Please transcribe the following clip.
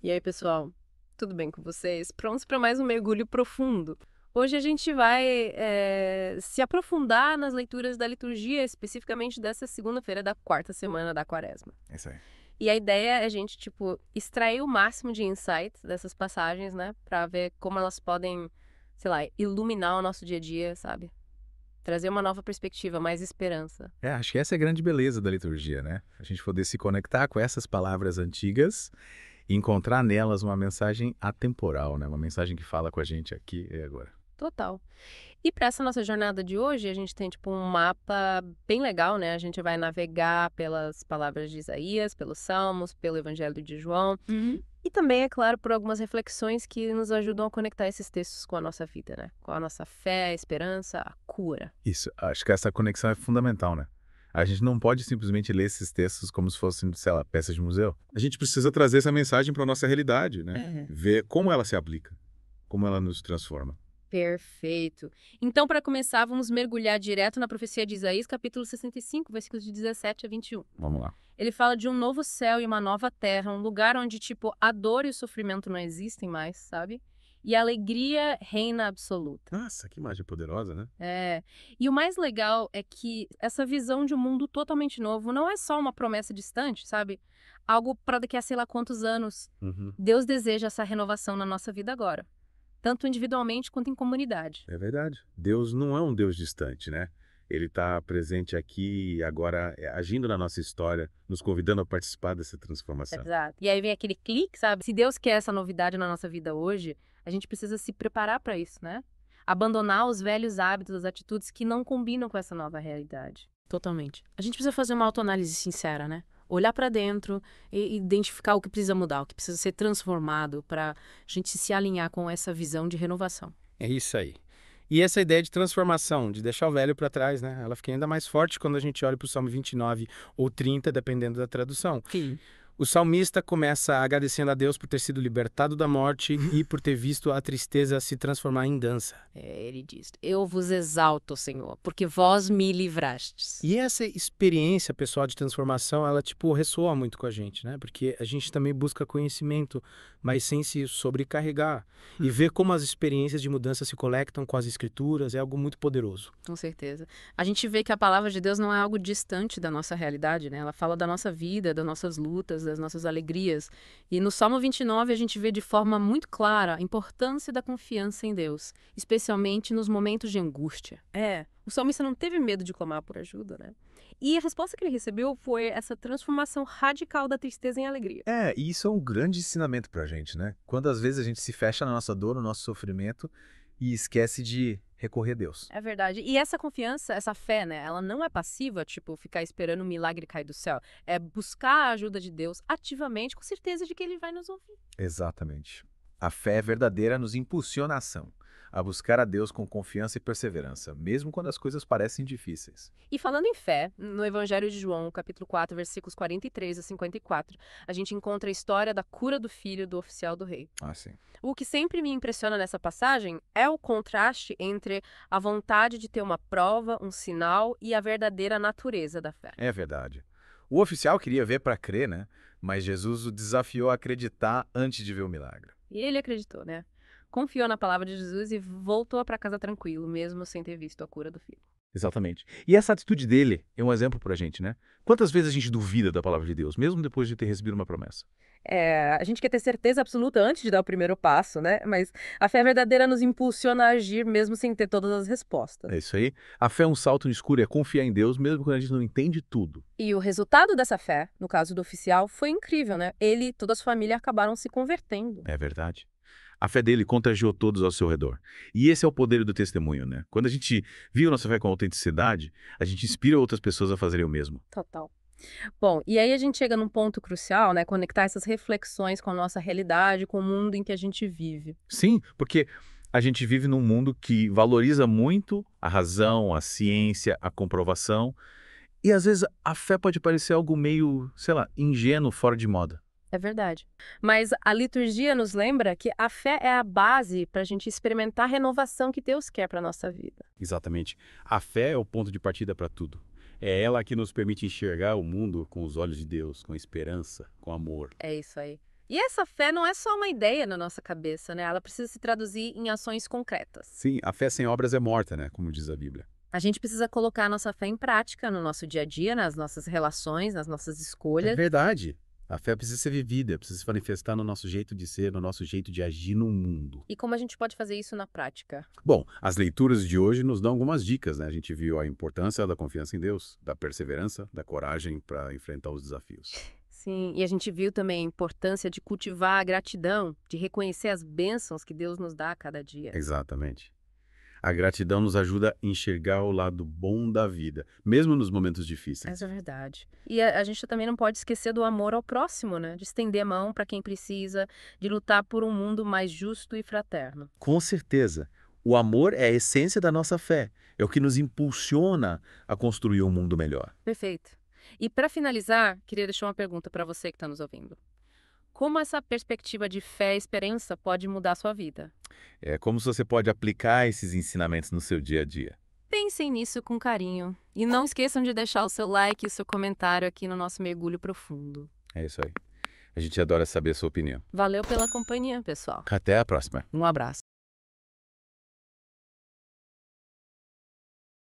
E aí, pessoal, tudo bem com vocês? Prontos para mais um mergulho profundo? Hoje a gente vai se aprofundar nas leituras da liturgia, especificamente dessa segunda-feira da quarta semana da Quaresma. É isso aí. E a ideia é a gente, extrair o máximo de insights dessas passagens, né? Pra ver como elas podem, sei lá, iluminar o nosso dia a dia, sabe? Trazer uma nova perspectiva, mais esperança. Acho que essa é a grande beleza da liturgia, né? A gente poder se conectar com essas palavras antigas e encontrar nelas uma mensagem atemporal, né? Uma mensagem que fala com a gente aqui e agora. Total. E para essa nossa jornada de hoje, a gente tem um mapa bem legal, né? A gente vai navegar pelas palavras de Isaías, pelos Salmos, pelo Evangelho de João. E também, é claro, por algumas reflexões que nos ajudam a conectar esses textos com a nossa vida, né? Com a nossa fé, a esperança, a cura. Isso, acho que essa conexão é fundamental, né? A gente não pode simplesmente ler esses textos como se fossem, sei lá, peças de museu. A gente precisa trazer essa mensagem para a nossa realidade, né? Ver como ela se aplica, como ela nos transforma. Perfeito. Então, para começar, vamos mergulhar direto na profecia de Isaías, capítulo 65, versículos de 17 a 21. Vamos lá. Ele fala de um novo céu e uma nova terra, um lugar onde, a dor e o sofrimento não existem mais, sabe? E a alegria reina absoluta. Nossa, que imagem poderosa, né? É. E o mais legal é que essa visão de um mundo totalmente novo não é só uma promessa distante, sabe? Algo para daqui a sei lá quantos anos. Uhum. Deus deseja essa renovação na nossa vida agora, tanto individualmente quanto em comunidade. É verdade. Deus não é um Deus distante, né? Ele está presente aqui e agora agindo na nossa história, nos convidando a participar dessa transformação. Exato. E aí vem aquele clique, sabe? Se Deus quer essa novidade na nossa vida hoje, a gente precisa se preparar para isso, né? Abandonar os velhos hábitos, as atitudes que não combinam com essa nova realidade. Totalmente. A gente precisa fazer uma autoanálise sincera, né? Olhar para dentro e identificar o que precisa mudar, o que precisa ser transformado para a gente se alinhar com essa visão de renovação. É isso aí. E essa ideia de transformação, de deixar o velho para trás, né? Ela fica ainda mais forte quando a gente olha para o Salmo 29 ou 30, dependendo da tradução. Sim. O salmista começa agradecendo a Deus por ter sido libertado da morte e por ter visto a tristeza se transformar em dança. Ele diz: Eu vos exalto, Senhor, porque vós me livrastes. E essa experiência pessoal de transformação, ela ressoa muito com a gente, né? Porque a gente também busca conhecimento, mas sem se sobrecarregar. E ver como as experiências de mudança se conectam com as escrituras é algo muito poderoso. Com certeza. A gente vê que a palavra de Deus não é algo distante da nossa realidade, né? Ela fala da nossa vida, das nossas lutas, das nossas alegrias. E no Salmo 29 a gente vê de forma muito clara a importância da confiança em Deus, especialmente nos momentos de angústia. O salmista não teve medo de clamar por ajuda, né? E a resposta que ele recebeu foi essa transformação radical da tristeza em alegria. E isso é um grande ensinamento pra gente, né? Quando às vezes a gente se fecha na nossa dor, no nosso sofrimento e esquece de recorrer a Deus. É verdade. E essa confiança, essa fé, né? Ela não é passiva, ficar esperando um milagre cair do céu. É buscar a ajuda de Deus ativamente, com certeza de que ele vai nos ouvir. Exatamente. A fé verdadeira nos impulsiona à ação, a buscar a Deus com confiança e perseverança, mesmo quando as coisas parecem difíceis. E falando em fé, no Evangelho de João, capítulo 4, versículos 43 a 54, a gente encontra a história da cura do filho do oficial do rei. Ah, sim. O que sempre me impressiona nessa passagem é o contraste entre a vontade de ter uma prova, um sinal e a verdadeira natureza da fé. É verdade. O oficial queria ver para crer, né? Mas Jesus o desafiou a acreditar antes de ver o milagre. E ele acreditou, né? Confiou na palavra de Jesus e voltou para casa tranquilo, mesmo sem ter visto a cura do filho. Exatamente. E essa atitude dele é um exemplo pra gente, né? Quantas vezes a gente duvida da palavra de Deus, mesmo depois de ter recebido uma promessa? A gente quer ter certeza absoluta antes de dar o primeiro passo, né? Mas a fé verdadeira nos impulsiona a agir mesmo sem ter todas as respostas. É isso aí. A fé é um salto no escuro, é confiar em Deus, mesmo quando a gente não entende tudo. E o resultado dessa fé, no caso do oficial, foi incrível, né? Ele e toda a sua família acabaram se convertendo. É verdade. A fé dele contagiou todos ao seu redor. E esse é o poder do testemunho, né? Quando a gente vive nossa fé com autenticidade, a gente inspira outras pessoas a fazerem o mesmo. Total. Bom, e aí a gente chega num ponto crucial, né? Conectar essas reflexões com a nossa realidade, com o mundo em que a gente vive. Sim, porque a gente vive num mundo que valoriza muito a razão, a ciência, a comprovação. E às vezes a fé pode parecer algo meio, sei lá, ingênuo, fora de moda. É verdade. Mas a liturgia nos lembra que a fé é a base para a gente experimentar a renovação que Deus quer para a nossa vida. Exatamente. A fé é o ponto de partida para tudo. É ela que nos permite enxergar o mundo com os olhos de Deus, com esperança, com amor. É isso aí. E essa fé não é só uma ideia na nossa cabeça, né? Ela precisa se traduzir em ações concretas. Sim, a fé sem obras é morta, né? Como diz a Bíblia. A gente precisa colocar a nossa fé em prática no nosso dia a dia, nas nossas relações, nas nossas É escolhas. verdade. A fé precisa ser vivida, precisa se manifestar no nosso jeito de ser, no nosso jeito de agir no mundo. E como a gente pode fazer isso na prática? Bom, as leituras de hoje nos dão algumas dicas, né? A gente viu a importância da confiança em Deus, da perseverança, da coragem para enfrentar os desafios. Sim, e a gente viu também a importância de cultivar a gratidão, de reconhecer as bênçãos que Deus nos dá a cada dia. Exatamente. A gratidão nos ajuda a enxergar o lado bom da vida, mesmo nos momentos difíceis. Essa é verdade. E a gente também não pode esquecer do amor ao próximo, né? De estender a mão para quem precisa, de lutar por um mundo mais justo e fraterno. Com certeza. O amor é a essência da nossa fé. É o que nos impulsiona a construir um mundo melhor. Perfeito. E para finalizar, queria deixar uma pergunta para você que está nos ouvindo. Como essa perspectiva de fé e esperança pode mudar a sua vida? É como se você pode aplicar esses ensinamentos no seu dia a dia. Pensem nisso com carinho. E não esqueçam de deixar o seu like e o seu comentário aqui no nosso Mergulho Profundo. É isso aí. A gente adora saber a sua opinião. Valeu pela companhia, pessoal. Até a próxima. Um abraço.